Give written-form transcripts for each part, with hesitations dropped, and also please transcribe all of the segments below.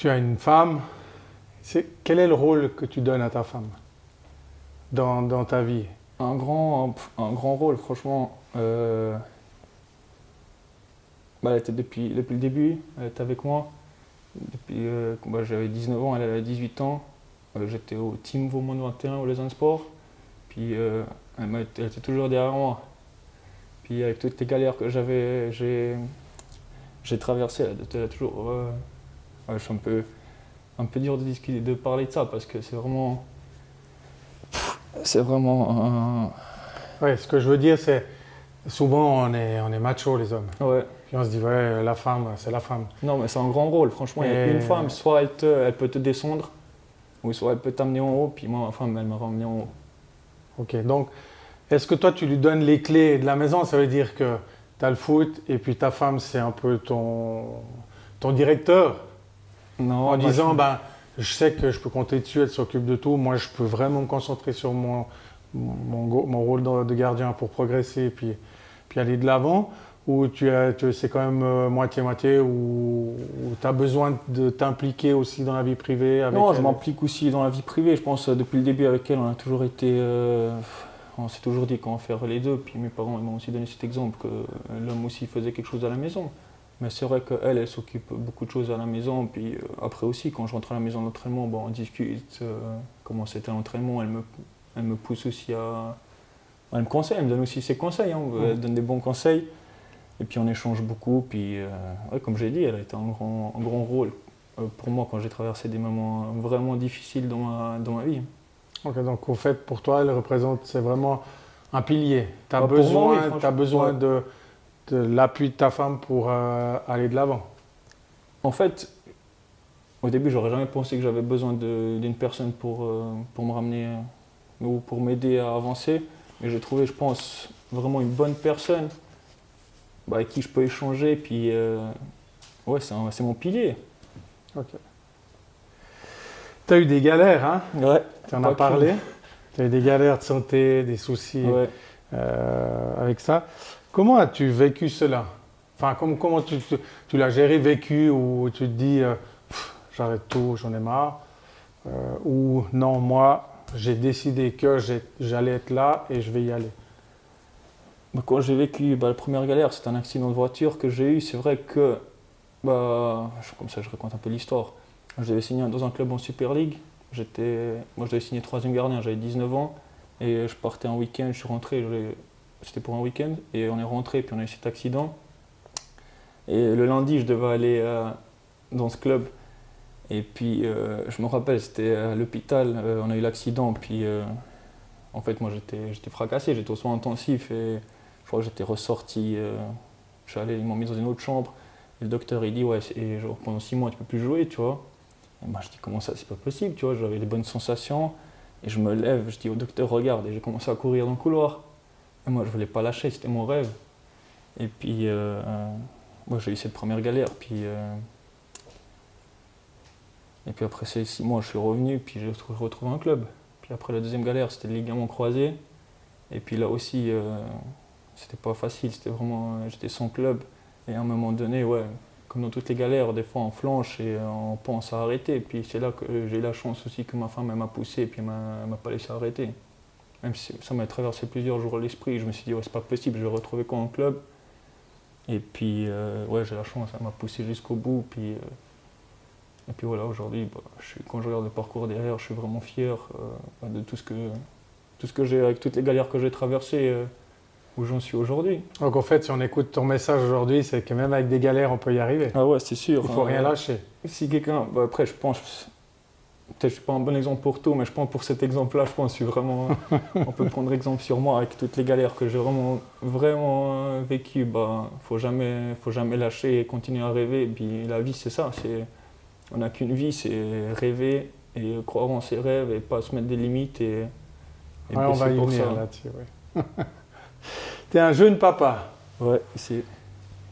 Tu as une femme. Quel est le rôle que tu donnes à ta femme dans ta vie? Un grand rôle, franchement. Elle était depuis le début, elle était avec moi. Depuis j'avais 19 ans, elle avait 18 ans. J'étais au Team Vaumont 21 au Lausanne Sport. Puis elle était toujours derrière moi. Puis avec toutes les galères que j'ai traversées, elle était toujours. Je suis un peu dur de parler de ça parce que c'est vraiment. C'est vraiment Ouais, ce que je veux dire, c'est souvent on est macho les hommes. Ouais. Puis on se dit ouais, la femme, c'est la femme. Non, mais c'est un grand rôle. Franchement, il y a une femme, soit elle peut te descendre, ou soit elle peut t'amener en haut. Puis moi, ma femme, elle m'a ramené en haut. Ok, donc est-ce que toi tu lui donnes les clés de la maison? Ça veut dire que tu as le foot et puis ta femme c'est un peu ton directeur Non, en disant je sais que je peux compter dessus, elle s'occupe de tout. Moi je peux vraiment me concentrer sur mon rôle de gardien pour progresser et puis aller de l'avant. Ou c'est quand même moitié-moitié, ou tu as besoin de t'impliquer aussi dans la vie privée avec non, elle? je m'implique aussi dans la vie privée. Je pense depuis le début avec elle, on a toujours été. On s'est toujours dit qu'on va faire les deux. Puis mes parents ils m'ont aussi donné cet exemple que l'homme aussi faisait quelque chose à la maison. Mais c'est vrai qu'elle, elle s'occupe beaucoup de choses à la maison. Puis après aussi, quand je rentre à la maison d'entraînement, on discute comment c'était l'entraînement. Elle me pousse aussi à. Elle me conseille, elle me donne aussi ses conseils. Elle donne des bons conseils. Et puis on échange beaucoup. Puis comme j'ai dit, elle a été un grand rôle pour moi quand j'ai traversé des moments vraiment difficiles dans ma vie. Ok, donc au fait, pour toi, elle représente, c'est vraiment un pilier. Tu as Pour moi, oui, t'as besoin ouais. de l'appui de ta femme pour aller de l'avant. En fait, au début, j'aurais jamais pensé que j'avais besoin d'une personne pour me ramener ou pour m'aider à avancer. Mais j'ai trouvé, je pense, vraiment une bonne personne avec qui je peux échanger. Puis, ouais, c'est mon pilier. Ok. Tu as eu des galères, hein? Ouais. Tu en as parlé. Tu as eu des galères de santé, des soucis avec ça. Comment as-tu vécu cela? Enfin, comment tu l'as géré, vécu, ou tu te dis j'arrête tout, j'en ai marre, ou non, moi, j'ai décidé que j'allais être là et je vais y aller. Quand j'ai vécu la première galère, c'était un accident de voiture que j'ai eu. C'est vrai que, comme ça je raconte un peu l'histoire, je devais signer dans un club en Super League. Moi je devais signer 3e gardien, j'avais 19 ans et je partais un week-end, je suis rentré, c'était pour un week-end et on est rentré puis on a eu cet accident. Et le lundi je devais aller dans ce club et puis je me rappelle, c'était à l'hôpital, on a eu l'accident puis en fait moi j'étais fracassé, j'étais aux soins intensifs et je crois que j'étais ressorti, ils m'ont mis dans une autre chambre et le docteur il dit ouais et genre, pendant 6 mois tu peux plus jouer, tu vois. Et moi je dis comment ça, c'est pas possible, tu vois, j'avais des bonnes sensations et je me lève, je dis au docteur regarde et j'ai commencé à courir dans le couloir. Et moi je voulais pas lâcher, c'était mon rêve. Et puis moi j'ai eu cette première galère, et puis après ces 6 mois je suis revenu, puis j'ai retrouvé un club. Puis après la deuxième galère c'était le ligament croisé. Et puis là aussi c'était pas facile, c'était vraiment, j'étais sans club. Et à un moment donné, ouais, comme dans toutes les galères, des fois on flanche et on pense à arrêter. Et puis c'est là que j'ai eu la chance aussi que ma femme elle m'a poussé et puis elle m'a pas laissé arrêter. Même si ça m'a traversé plusieurs jours à l'esprit, je me suis dit ouais c'est pas possible, je vais retrouver quoi en club. Et puis ouais j'ai la chance, elle m'a poussé jusqu'au bout. Et puis voilà, aujourd'hui, quand je regarde le parcours derrière, je suis vraiment fier de tout ce que j'ai, avec toutes les galères que j'ai traversées, où j'en suis aujourd'hui. Donc en fait, si on écoute ton message aujourd'hui, c'est que même avec des galères, on peut y arriver. Ah ouais, c'est sûr. Il ne faut rien lâcher. Si quelqu'un, après je pense, peut-être que je ne suis pas un bon exemple pour tout, mais je pense pour cet exemple-là, je pense que je suis vraiment, on peut prendre exemple sur moi avec toutes les galères que j'ai vraiment vécues. Faut jamais lâcher et continuer à rêver. Et puis la vie, c'est ça, on n'a qu'une vie, c'est rêver et croire en ses rêves et pas se mettre des limites et on va y venir là-dessus. Ouais. Tu es un jeune papa. Ouais, c'est.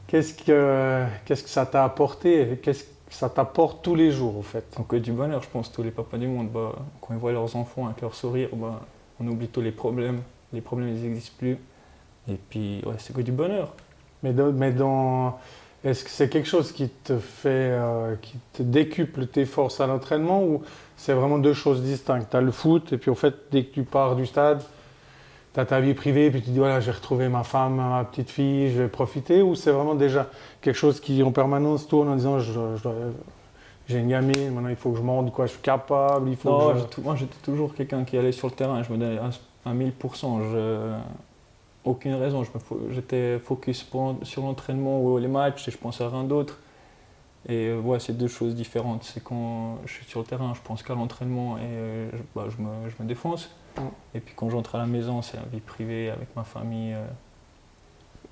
Qu'est-ce que ça t'a apporté? Qu'est-ce que ça t'apporte tous les jours, au fait? Donc du bonheur, je pense, tous les papas du monde, quand ils voient leurs enfants avec leur sourire, on oublie tous les problèmes. Les problèmes, ils n'existent plus. Et puis, ouais, c'est que du bonheur. Mais dans est-ce que c'est quelque chose qui te fait, qui te décuple tes forces à l'entraînement ou c'est vraiment deux choses distinctes? Tu as le foot et puis en fait, dès que tu pars du stade, tu as ta vie privée et puis tu dis voilà, j'ai retrouvé ma femme, ma petite fille, je vais profiter, ou c'est vraiment déjà quelque chose qui en permanence tourne en disant j'ai une gamine, maintenant il faut que je montre quoi, je suis capable, il faut Non, que moi j'étais toujours quelqu'un qui allait sur le terrain, je me donnais à 1000%. Aucune raison, j'étais focus sur l'entraînement ou les matchs et je pensais à rien d'autre. Et ouais, c'est deux choses différentes. C'est quand je suis sur le terrain, je pense qu'à l'entraînement et je me défonce. Et puis quand j'entre à la maison, c'est la vie privée avec ma famille.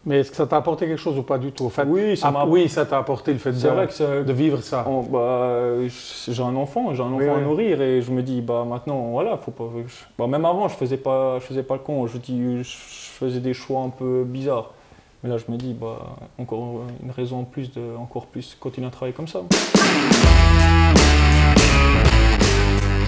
Mais est-ce que ça t'a apporté quelque chose ou pas du tout? En fait, Oui, ça t'a apporté le fait vrai que de vivre ça. J'ai un enfant à nourrir et je me dis maintenant voilà, faut pas. Même avant, je faisais pas le con. Je faisais des choix un peu bizarres. Mais là, je me dis encore une raison en plus de encore plus continuer à travailler comme ça.